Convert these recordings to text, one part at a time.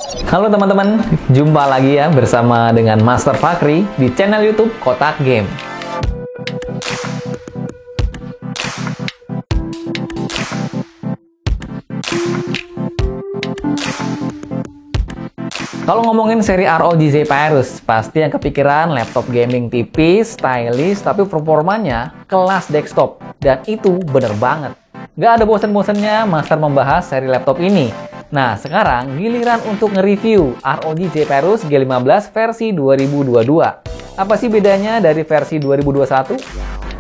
Halo teman-teman, jumpa lagi ya bersama dengan Master Fakri di channel YouTube Kotak Game. Kalau ngomongin seri ROG Zephyrus, pasti yang kepikiran laptop gaming tipis, stylish, tapi performanya kelas desktop. Dan itu bener banget. Gak ada bosan-bosannya Master membahas seri laptop ini. Nah, sekarang giliran untuk nge-review ROG Zephyrus G15 versi 2022. Apa sih bedanya dari versi 2021?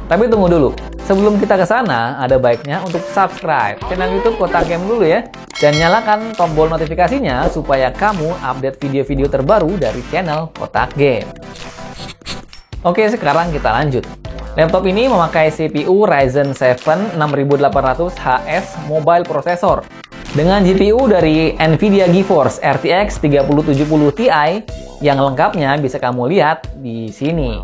Tapi tunggu dulu, sebelum kita ke sana, ada baiknya untuk subscribe channel YouTube Kotak Game dulu ya. Dan nyalakan tombol notifikasinya supaya kamu update video-video terbaru dari channel Kotak Game. Oke, sekarang kita lanjut. Laptop ini memakai CPU Ryzen 7 6800HS Mobile Processor dengan GPU dari NVIDIA GeForce RTX 3070 Ti yang lengkapnya bisa kamu lihat di sini.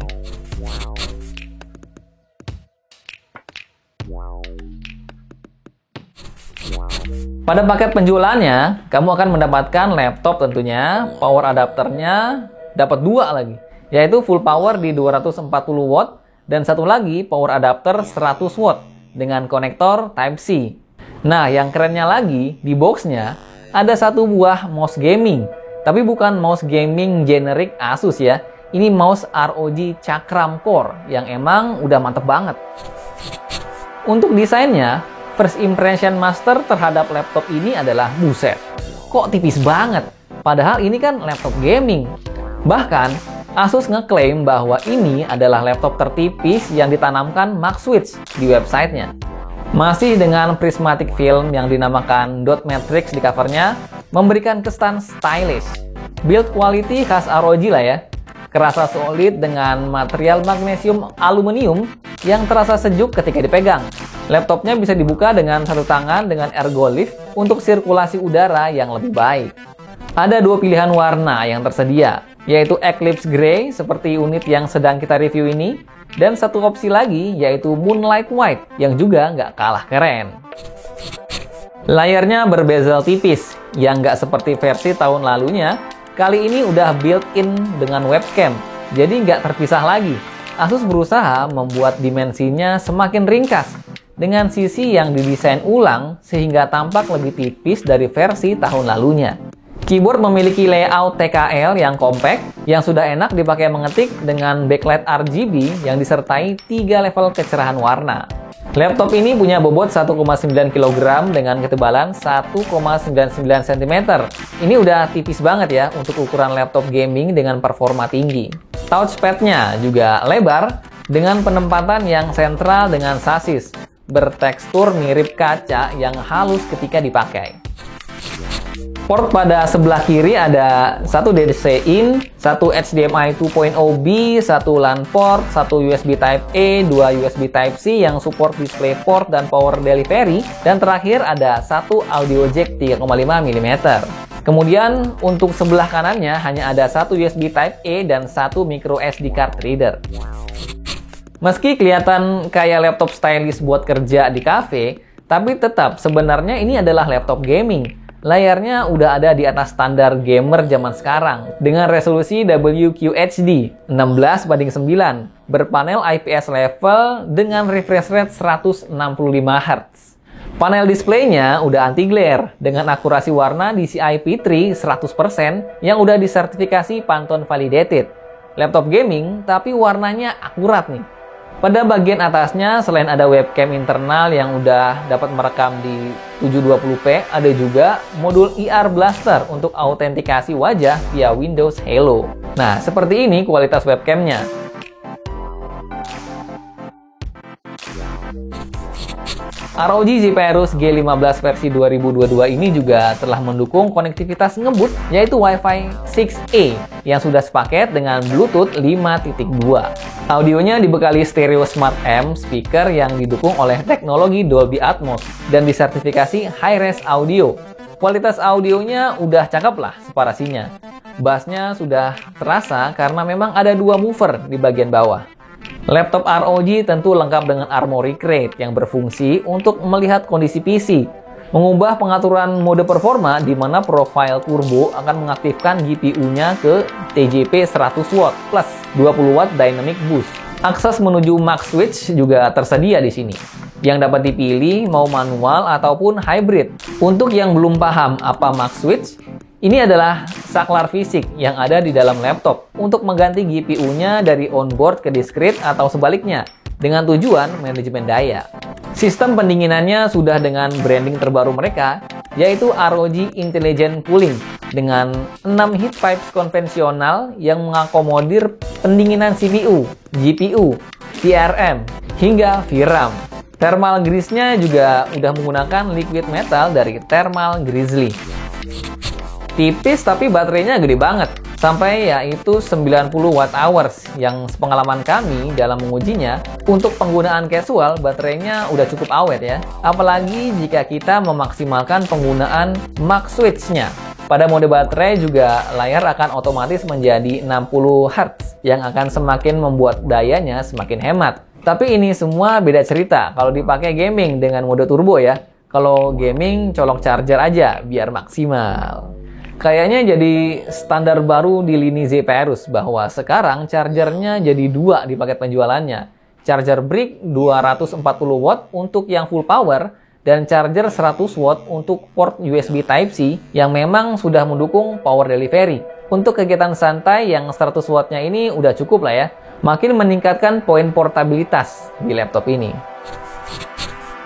Pada paket penjualannya, kamu akan mendapatkan laptop tentunya, power adapternya dapat dua lagi, yaitu full power di 240 watt dan satu lagi power adapter 100 watt dengan konektor Type-C. Nah, yang kerennya lagi, di boxnya ada satu buah mouse gaming, tapi bukan mouse gaming generik Asus ya. Ini mouse ROG Cakram Core yang emang udah mantep banget. Untuk desainnya, first impression Master terhadap laptop ini adalah buset, kok tipis banget. Padahal ini kan laptop gaming. Bahkan, Asus ngeklaim bahwa ini adalah laptop tertipis yang ditanamkan Maxwitch di websitenya. Masih dengan prismatic film yang dinamakan dot matrix di covernya, memberikan kesan stylish. Build quality khas ROG lah ya. Kerasa solid dengan material magnesium aluminium yang terasa sejuk ketika dipegang. Laptopnya bisa dibuka dengan satu tangan dengan ergo lift untuk sirkulasi udara yang lebih baik. Ada dua pilihan warna yang tersedia, yaitu Eclipse Grey seperti unit yang sedang kita review ini, dan satu opsi lagi yaitu Moonlight White yang juga nggak kalah keren. Layarnya berbezel tipis, yang nggak seperti versi tahun lalunya. Kali ini udah built-in dengan webcam, jadi nggak terpisah lagi. Asus berusaha membuat dimensinya semakin ringkas, dengan sisi yang didesain ulang sehingga tampak lebih tipis dari versi tahun lalunya. Keyboard memiliki layout TKL yang compact, yang sudah enak dipakai mengetik dengan backlight RGB yang disertai 3 level kecerahan warna. Laptop ini punya bobot 1,9 kg dengan ketebalan 1,99 cm. Ini udah tipis banget ya untuk ukuran laptop gaming dengan performa tinggi. Touchpad-nya juga lebar dengan penempatan yang sentral dengan sasis, bertekstur mirip kaca yang halus ketika dipakai. Port pada sebelah kiri ada satu DC in, satu HDMI 2.0B, satu LAN port, satu USB Type-A, dua USB Type-C yang support DisplayPort dan power delivery, dan terakhir ada satu audio jack 3,5 mm. Kemudian untuk sebelah kanannya hanya ada satu USB Type-A dan satu micro SD card reader. Meski kelihatan kayak laptop stylish buat kerja di cafe, tapi tetap sebenarnya ini adalah laptop gaming. Layarnya udah ada di atas standar gamer zaman sekarang dengan resolusi WQHD 16:9, berpanel IPS level dengan refresh rate 165 Hz. Panel displaynya udah anti-glare dengan akurasi warna DCI P3 100% yang udah disertifikasi Pantone Validated. Laptop gaming tapi warnanya akurat nih. Pada bagian atasnya, selain ada webcam internal yang udah dapat merekam di 720p, ada juga modul IR Blaster untuk autentikasi wajah via Windows Hello. Nah, seperti ini kualitas webcamnya. ROG Zephyrus G15 versi 2022 ini juga telah mendukung konektivitas ngebut yaitu Wi-Fi 6E yang sudah sepaket dengan Bluetooth 5.2. Audionya dibekali stereo Smart Amp speaker yang didukung oleh teknologi Dolby Atmos dan disertifikasi Hi-Res Audio. Kualitas audionya udah cakep lah separasinya. Bassnya sudah terasa karena memang ada dua woofer di bagian bawah. Laptop ROG tentu lengkap dengan Armoury Crate yang berfungsi untuk melihat kondisi PC. Mengubah pengaturan mode performa di mana profile turbo akan mengaktifkan GPU-nya ke TJP 100W plus 20W dynamic boost. Akses menuju max switch juga tersedia di sini, yang dapat dipilih mau manual ataupun hybrid. Untuk yang belum paham apa max switch, ini adalah saklar fisik yang ada di dalam laptop untuk mengganti GPU-nya dari onboard ke discrete atau sebaliknya dengan tujuan manajemen daya. Sistem pendinginannya sudah dengan branding terbaru mereka, yaitu ROG Intelligent Cooling dengan 6 heat pipes konvensional yang mengakomodir pendinginan CPU, GPU, VRM, hingga VRAM. Thermal grease-nya juga udah menggunakan liquid metal dari Thermal Grizzly. Tipis tapi baterainya gede banget, sampai yaitu 90 Wh yang sepengalaman kami dalam mengujinya, untuk penggunaan casual baterainya udah cukup awet ya. Apalagi jika kita memaksimalkan penggunaan max switch-nya. Pada mode baterai juga layar akan otomatis menjadi 60 Hz yang akan semakin membuat dayanya semakin hemat. Tapi ini semua beda cerita kalau dipakai gaming dengan mode turbo ya. Kalau gaming colok charger aja biar maksimal. Kayaknya jadi standar baru di lini Zephyrus bahwa sekarang chargernya jadi 2 di paket penjualannya. Charger brick 240W untuk yang full power dan charger 100W untuk port USB Type-C yang memang sudah mendukung power delivery. Untuk kegiatan santai yang 100W-nya ini udah cukup lah ya. Makin meningkatkan poin portabilitas di laptop ini.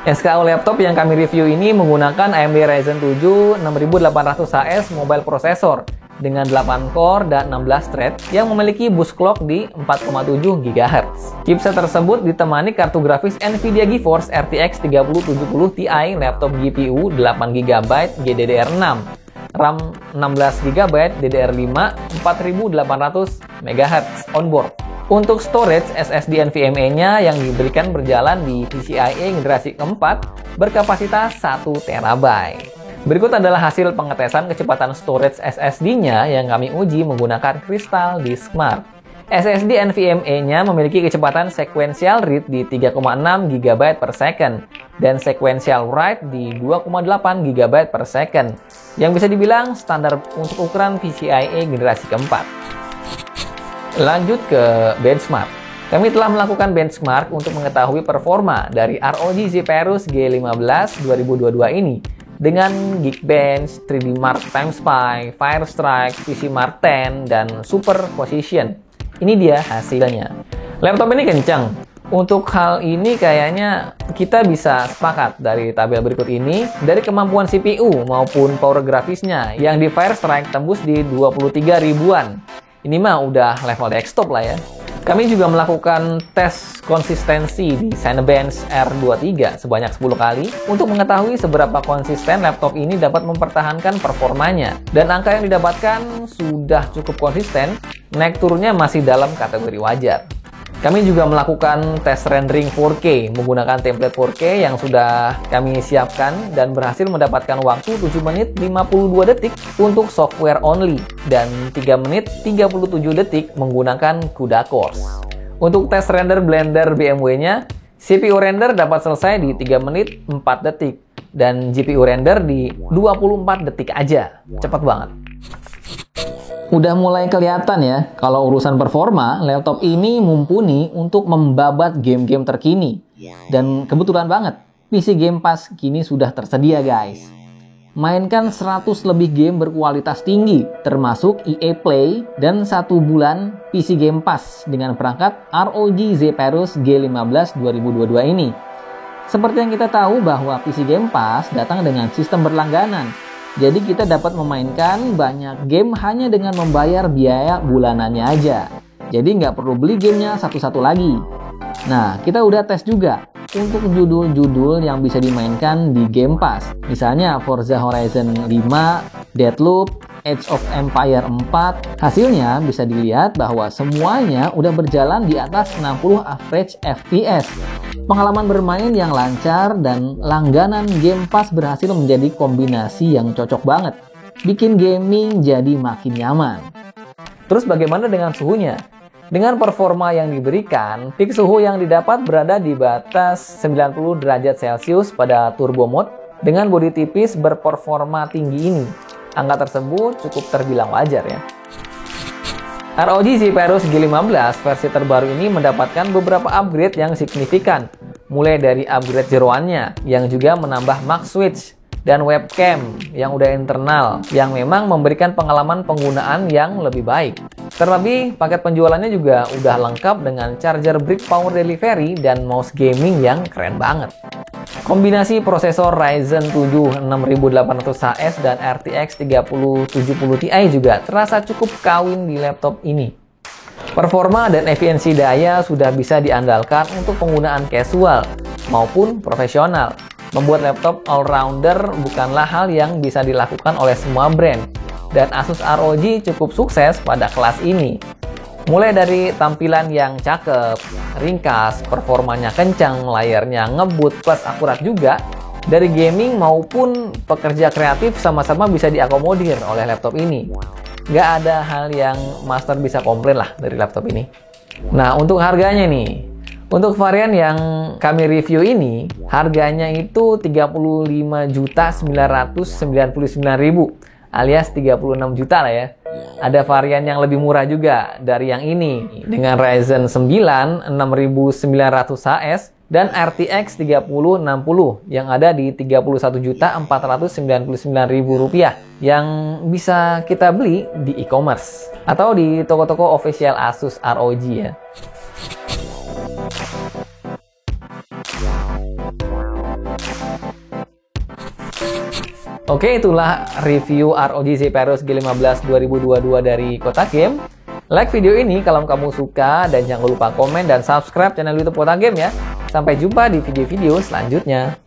SKU laptop yang kami review ini menggunakan AMD Ryzen 7 6800HS mobile processor dengan 8 core dan 16 thread yang memiliki boost clock di 4,7 GHz. Chipset tersebut ditemani kartu grafis Nvidia GeForce RTX 3070 Ti laptop GPU 8GB GDDR6, RAM 16GB DDR5 4800 MHz onboard. Untuk storage, SSD NVMe-nya yang diberikan berjalan di PCIe generasi keempat berkapasitas 1 TB. Berikut adalah hasil pengetesan kecepatan storage SSD-nya yang kami uji menggunakan Crystal Disk Mark. SSD NVMe-nya memiliki kecepatan sequential read di 3,6 GB per second dan sequential write di 2,8 GB per second, yang bisa dibilang standar untuk ukuran PCIe generasi keempat. Lanjut ke benchmark. Kami telah melakukan benchmark untuk mengetahui performa dari ROG Zephyrus G15 2022 ini dengan Geekbench, 3D Mark Timespy, Firestrike, PC Mark 10, dan Superposition. Ini dia hasilnya. Laptop ini kencang. Untuk hal ini kayaknya kita bisa sepakat dari tabel berikut ini, dari kemampuan CPU maupun power grafisnya yang di Firestrike tembus di 23 ribuan. Ini mah udah level desktop lah ya. Kami juga melakukan tes konsistensi di Cinebench R23 sebanyak 10 kali untuk mengetahui seberapa konsisten laptop ini dapat mempertahankan performanya. Dan angka yang didapatkan sudah cukup konsisten, naik turunnya masih dalam kategori wajar. Kami juga melakukan tes rendering 4K menggunakan template 4K yang sudah kami siapkan dan berhasil mendapatkan waktu 7 menit 52 detik untuk software only dan 3 menit 37 detik menggunakan CUDA cores. Untuk tes render Blender BMW-nya, CPU render dapat selesai di 3 menit 4 detik dan GPU render di 24 detik aja. Cepat banget. Udah mulai kelihatan ya, kalau urusan performa, laptop ini mumpuni untuk membabat game-game terkini. Dan kebetulan banget, PC Game Pass kini sudah tersedia guys. Mainkan 100 lebih game berkualitas tinggi, termasuk EA Play dan 1 bulan PC Game Pass dengan perangkat ROG Zephyrus G15 2022 ini. Seperti yang kita tahu bahwa PC Game Pass datang dengan sistem berlangganan. Jadi kita dapat memainkan banyak game hanya dengan membayar biaya bulanannya aja. Jadi nggak perlu beli gamenya satu-satu lagi. Nah, kita udah tes juga untuk judul-judul yang bisa dimainkan di Game Pass. Misalnya Forza Horizon 5, Deathloop, Age of Empire 4. Hasilnya bisa dilihat bahwa semuanya udah berjalan di atas 60 average FPS. Pengalaman bermain yang lancar dan langganan Game Pass berhasil menjadi kombinasi yang cocok banget. Bikin gaming jadi makin nyaman. Terus bagaimana dengan suhunya? Dengan performa yang diberikan, peak suhu yang didapat berada di batas 90 derajat Celcius pada turbo mode Dengan bodi tipis berperforma tinggi ini, angka tersebut cukup terbilang wajar ya. ROG Zephyrus G15 versi terbaru ini mendapatkan beberapa upgrade yang signifikan, mulai dari upgrade jeroannya yang juga menambah max switch dan webcam yang udah internal yang memang memberikan pengalaman penggunaan yang lebih baik. Terlebih, paket penjualannya juga udah lengkap dengan charger brick power delivery dan mouse gaming yang keren banget. Kombinasi prosesor Ryzen 7 6800HS dan RTX 3070 Ti juga terasa cukup kawin di laptop ini. Performa dan efisiensi daya sudah bisa diandalkan untuk penggunaan casual maupun profesional. Membuat laptop all-rounder bukanlah hal yang bisa dilakukan oleh semua brand, dan Asus ROG cukup sukses pada kelas ini. Mulai dari tampilan yang cakep, ringkas, performanya kencang, layarnya ngebut plus akurat juga, dari gaming maupun pekerja kreatif sama-sama bisa diakomodir oleh laptop ini. Nggak ada hal yang master bisa komplain lah dari laptop ini. Nah, untuk harganya nih. Untuk varian yang kami review ini, harganya itu 35.999.000 alias 36 juta lah ya. Ada varian yang lebih murah juga dari yang ini dengan Ryzen 9 6900HS dan RTX 3060 yang ada di Rp31.499.000 yang bisa kita beli di e-commerce atau di toko-toko official Asus ROG ya. Oke, itulah review ROG Zephyrus G15 2022 dari Kota Game. Like video ini kalau kamu suka dan jangan lupa komen dan subscribe channel YouTube Kota Game ya. Sampai jumpa di video-video selanjutnya.